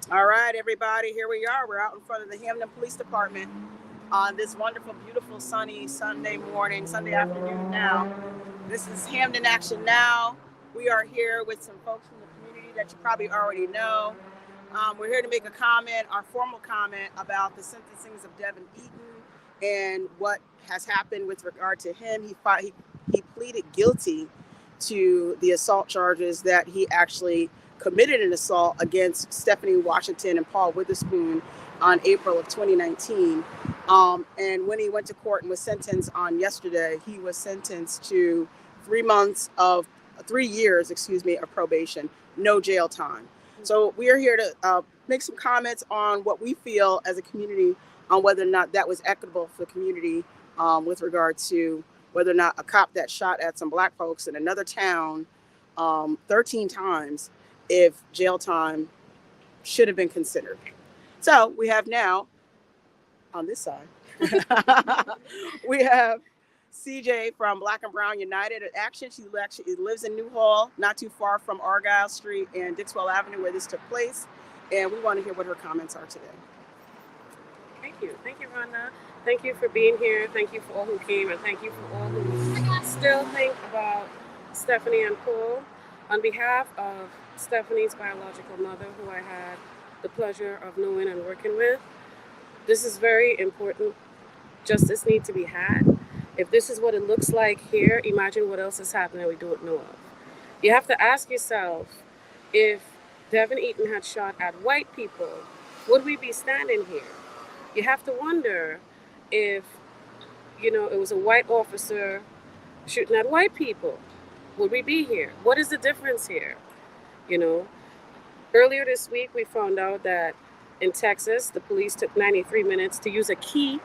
All right, everybody, here we are. We're out in front of the Hamden Police Department on this wonderful, beautiful, sunny Sunday morning, Sunday afternoon now. This is Hamden Action Now. We are here with some folks from the community that you probably already know. We're here to make a comment, our formal comment about the sentencings of Devan Eaton and what has happened with regard to him. He pleaded guilty to the assault charges that he actually committed an assault against Stephanie Washington and Paul Witherspoon on April of 2019. And when he went to court and was sentenced on yesterday, he was sentenced to 3 years, of probation, no jail time. So we are here to make some comments on what we feel as a community on whether or not that was equitable for the community with regard to whether or not a cop that shot at some black folks in another town 13 times, if jail time should have been considered. So we have now, on this side, we have CJ from Black and Brown United Action. She actually lives in Newhall, not too far from Argyle Street and Dixwell Avenue, where this took place. And we want to hear what her comments are today. Thank you, Rhonda. Thank you for being here. Thank you for all who came, and thank you for all who still think about Stephanie and Paul. On behalf of Stephanie's biological mother, who I had the pleasure of knowing and working with, this is very important. Justice needs to be had. If this is what it looks like here, imagine what else is happening we don't know of. You have to ask yourself, if Devan Eaton had shot at white people, would we be standing here? You have to wonder if, it was a white officer shooting at white people, would we be here? What is the difference here? Earlier this week, we found out that in Texas, the police took 93 minutes to use a key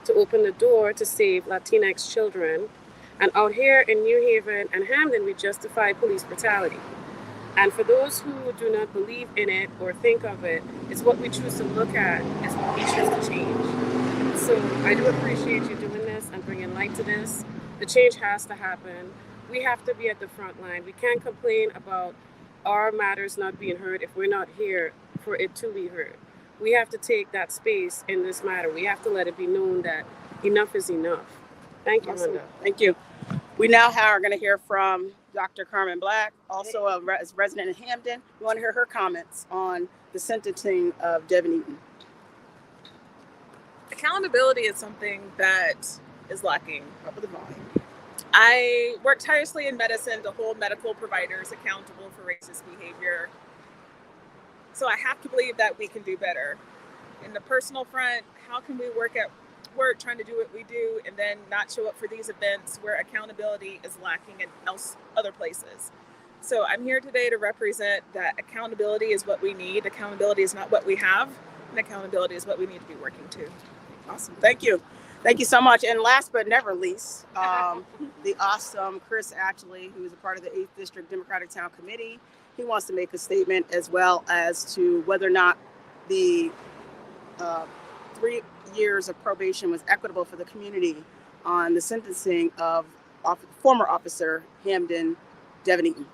to open the door to save Latinx children. And out here in New Haven and Hamden, we justify police brutality. And for those who do not believe in it or think of it, it's what we choose to look at is what we choose to change. So I do appreciate you doing this and bringing light to this. The change has to happen. We have to be at the front line. We can't complain about our matters not being heard if we're not here for it to be heard. We have to take that space in this matter. We have to let it be known that enough is enough. Thank you, Awesome. Linda. Thank you. We now are going to hear from Dr. Carmen Black, also a resident in Hamden. We want to hear her comments on the sentencing of Devan Eaton. Accountability is something that is lacking. Up with the volume. I work tirelessly in medicine to hold medical providers accountable for racist behavior. So I have to believe that we can do better. In the personal front, how can we work at work trying to do what we do and then not show up for these events where accountability is lacking in other places? So I'm here today to represent that accountability is what we need. Accountability is not what we have, and accountability is what we need to be working to. Awesome. Thank you. Thank you so much. And last but never least, the awesome Chris Ashley, who is a part of the 8th District Democratic Town Committee. He wants to make a statement as well as to whether or not the 3 years of probation was equitable for the community on the sentencing of former officer Hamden Devan Eaton.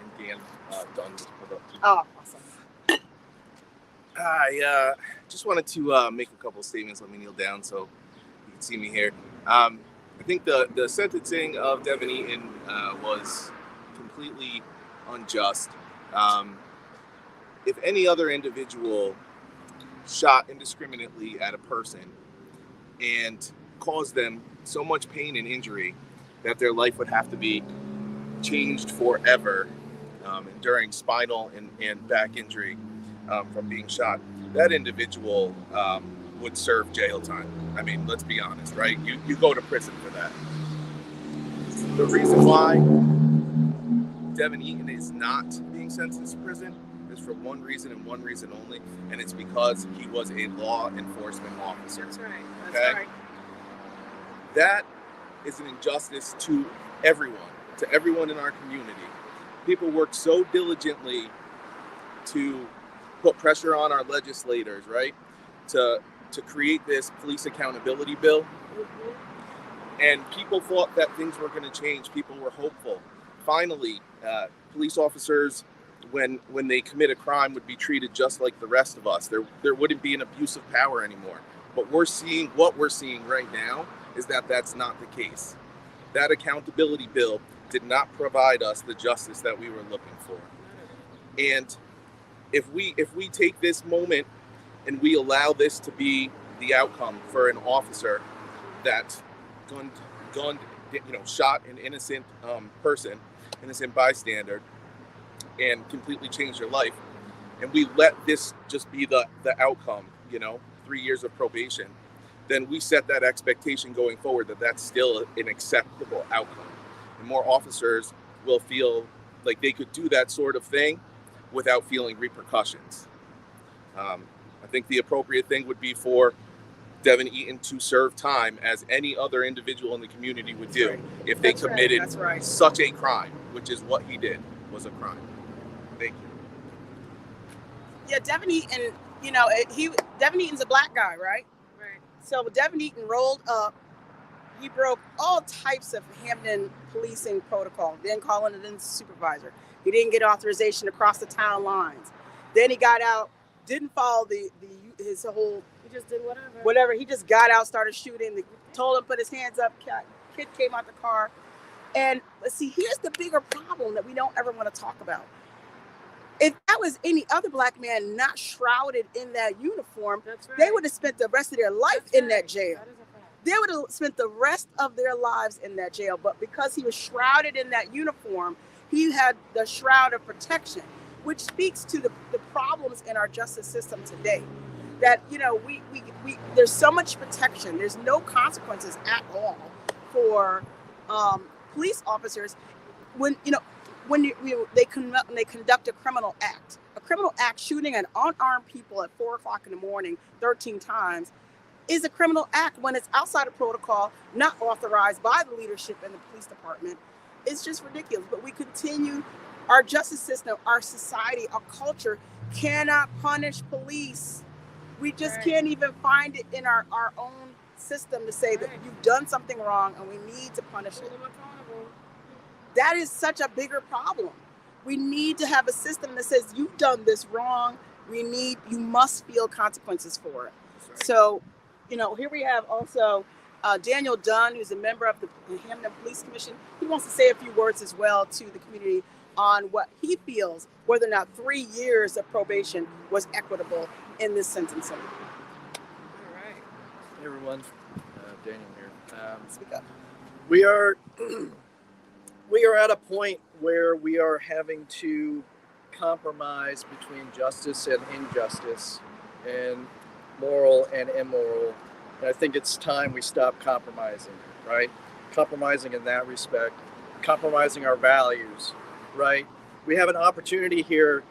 And Dan done. Oh, awesome. I just wanted to make a couple statements. Let me kneel down so you can see me here. I think the sentencing of Devan Eaton was completely unjust. If any other individual shot indiscriminately at a person and caused them so much pain and injury that their life would have to be changed forever, enduring spinal and back injury from being shot, that individual would serve jail time. I mean, let's be honest, right? You go to prison for that. The reason why Devan Eaton is not being sentenced to prison is for one reason and one reason only, and it's because he was a law enforcement officer. That's right. Okay? Right. That is an injustice to everyone in our community. People work so diligently to put pressure on our legislators, right? To create this police accountability bill. Mm-hmm. And people thought that things were going to change. People were hopeful. Finally, police officers when they commit a crime would be treated just like the rest of us. There wouldn't be an abuse of power anymore. But what we're seeing right now is that that's not the case. That accountability bill did not provide us the justice that we were looking for. And if we take this moment and we allow this to be the outcome for an officer that shot an innocent person, innocent bystander, and completely changed their life, and we let this just be the outcome, 3 years of probation, then we set that expectation going forward that that's still an acceptable outcome. And more officers will feel like they could do that sort of thing without feeling repercussions. I think the appropriate thing would be for Devan Eaton to serve time as any other individual in the community would do if they committed such a crime, which is what he did, was a crime. Thank you. Yeah, Devan Eaton, Devan Eaton's a black guy, right? Right. So Devan Eaton rolled up. He broke all types of Hamden policing protocol. Didn't call in the supervisor. He didn't get authorization to cross the town lines. Then he got out, didn't follow his whole. He just did Whatever. He just got out, started shooting. They told him put his hands up. Kid came out the car. And let's see, here's the bigger problem that we don't ever want to talk about. If that was any other black man not shrouded in that uniform, they would have spent the rest of their life in that jail. They would have spent the rest of their lives in that jail. But because he was shrouded in that uniform, he had the shroud of protection, which speaks to the problems in our justice system today. That, we there's so much protection. There's no consequences at all for police officers when they conduct a criminal act, shooting an unarmed people at 4:00 in the morning 13 times is a criminal act when it's outside of protocol, not authorized by the leadership in the police department. It's just ridiculous. But we continue, our justice system, our society, our culture cannot punish police. We just can't even find it in our own system to say that you've done something wrong and we need to punish it. That is such a bigger problem. We need to have a system that says you've done this wrong. You must feel consequences for it. Right. So, here we have also Daniel Dunn, who's a member of the Hamden Police Commission. He wants to say a few words as well to the community on what he feels, whether or not 3 years of probation was equitable in this sentencing. All right. Hey everyone, Daniel here. Speak up. We are at a point where we are having to compromise between justice and injustice, and moral and immoral. And I think it's time we stop compromising, right? Compromising in that respect, compromising our values, right? We have an opportunity here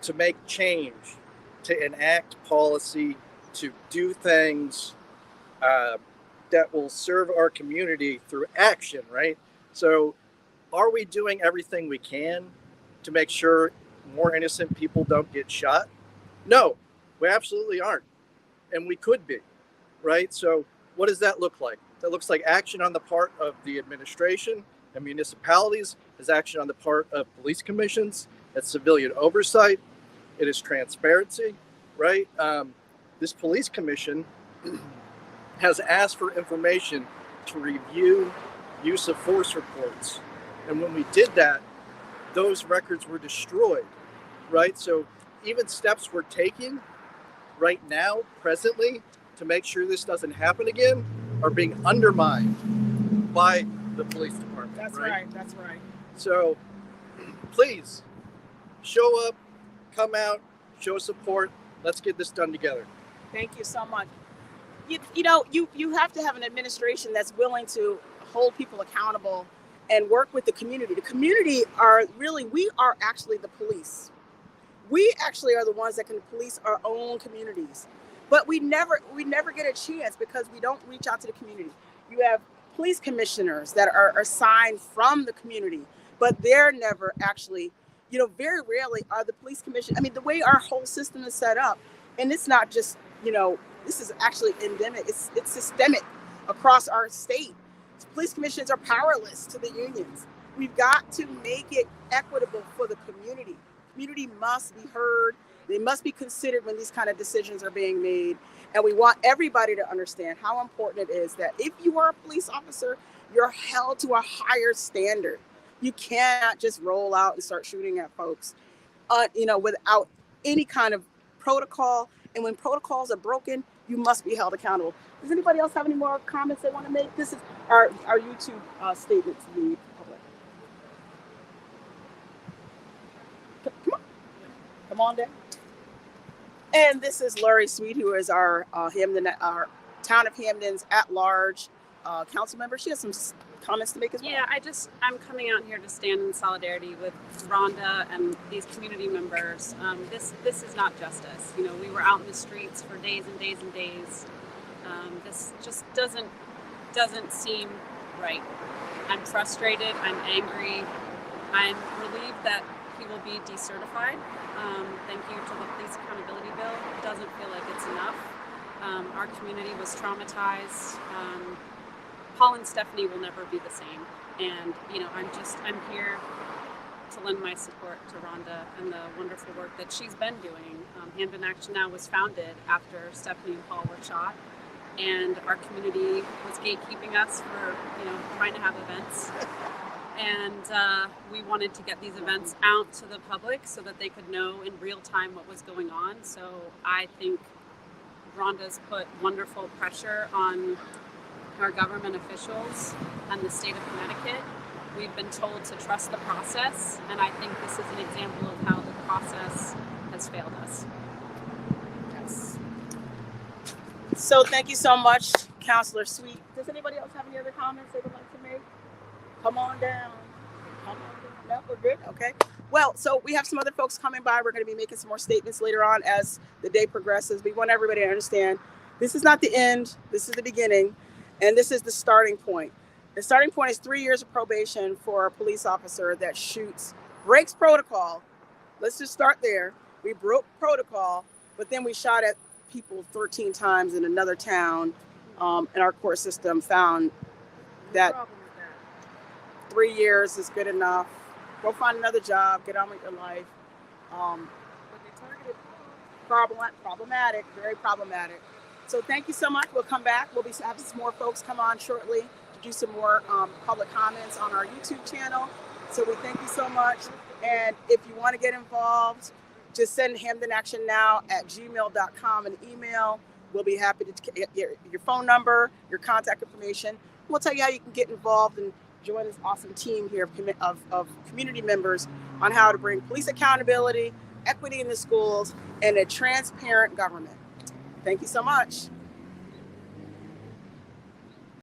to make change, to enact policy, to do things that will serve our community through action, right? So are we doing everything we can to make sure more innocent people don't get shot? No, we absolutely aren't. And we could be, right? So what does that look like? That looks like action on the part of the administration and municipalities, is action on the part of police commissions, it's civilian oversight, it is transparency, right? This police commission has asked for information to review use of force reports. And when we did that, those records were destroyed, right? So even steps we're taking right now, presently, to make sure this doesn't happen again, are being undermined by the police department. That's right. That's right. So please show up, come out, show support. Let's get this done together. Thank you so much. You have to have an administration that's willing to hold people accountable and work with the community. The community we are actually the police. We actually are the ones that can police our own communities. But we never get a chance because we don't reach out to the community. You have police commissioners that are assigned from the community, but they're never actually, very rarely are the police commission. I mean, the way our whole system is set up, and it's not just, this is actually endemic. It's systemic across our state. Police commissions are powerless to the unions. We've got to make it equitable for the community. Community must be heard. They must be considered when these kind of decisions are being made. And we want everybody to understand how important it is that if you are a police officer, you're held to a higher standard. You cannot just roll out and start shooting at folks, without any kind of protocol. And when protocols are broken, you must be held accountable. Does anybody else have any more comments they want to make? This is our YouTube statement to the public. Come on down. And this is Laurie Sweet, who is our town of Hamden's at-large council member. She has some comments to make as well. Yeah, I'm coming out here to stand in solidarity with Rhonda and these community members. This is not justice. You know, we were out in the streets for days and days and days. This just doesn't seem right. I'm frustrated. I'm angry. I'm relieved that he will be decertified. Thank you to the police accountability bill. It doesn't feel like it's enough. Our community was traumatized. Paul and Stephanie will never be the same. And, you know, I'm here to lend my support to Rhonda and the wonderful work that she's been doing. Hamden Action Now was founded after Stephanie and Paul were shot. And our community was gatekeeping us for, trying to have events. And we wanted to get these events out to the public so that they could know in real time what was going on. So I think Rhonda's put wonderful pressure on our government officials and the state of Connecticut. We've been told to trust the process, and I think this is an example of how the process has failed us. Yes. So thank you so much, Councilor Sweet. Does anybody else have any other comments they would like to make? Come on down. No, we're good. Okay. Well, so we have some other folks coming by. We're going to be making some more statements later on as the day progresses. We want everybody to understand this is not the end. This is the beginning. And this is the starting point. The starting point is 3 years of probation for a police officer that breaks protocol. Let's just start there. We broke protocol, but then we shot at people 13 times in another town. And our court system found that 3 years is good enough. Go find another job, get on with your life. But they targeted problematic, very problematic. So thank you so much. We'll come back. We'll have some more folks come on shortly to do some more public comments on our YouTube channel. So we thank you so much. And if you want to get involved, just send hamdenactionnow@gmail.com an email. We'll be happy to get your phone number, your contact information. We'll tell you how you can get involved and join this awesome team here of community members on how to bring police accountability, equity in the schools, and a transparent government. Thank you so much.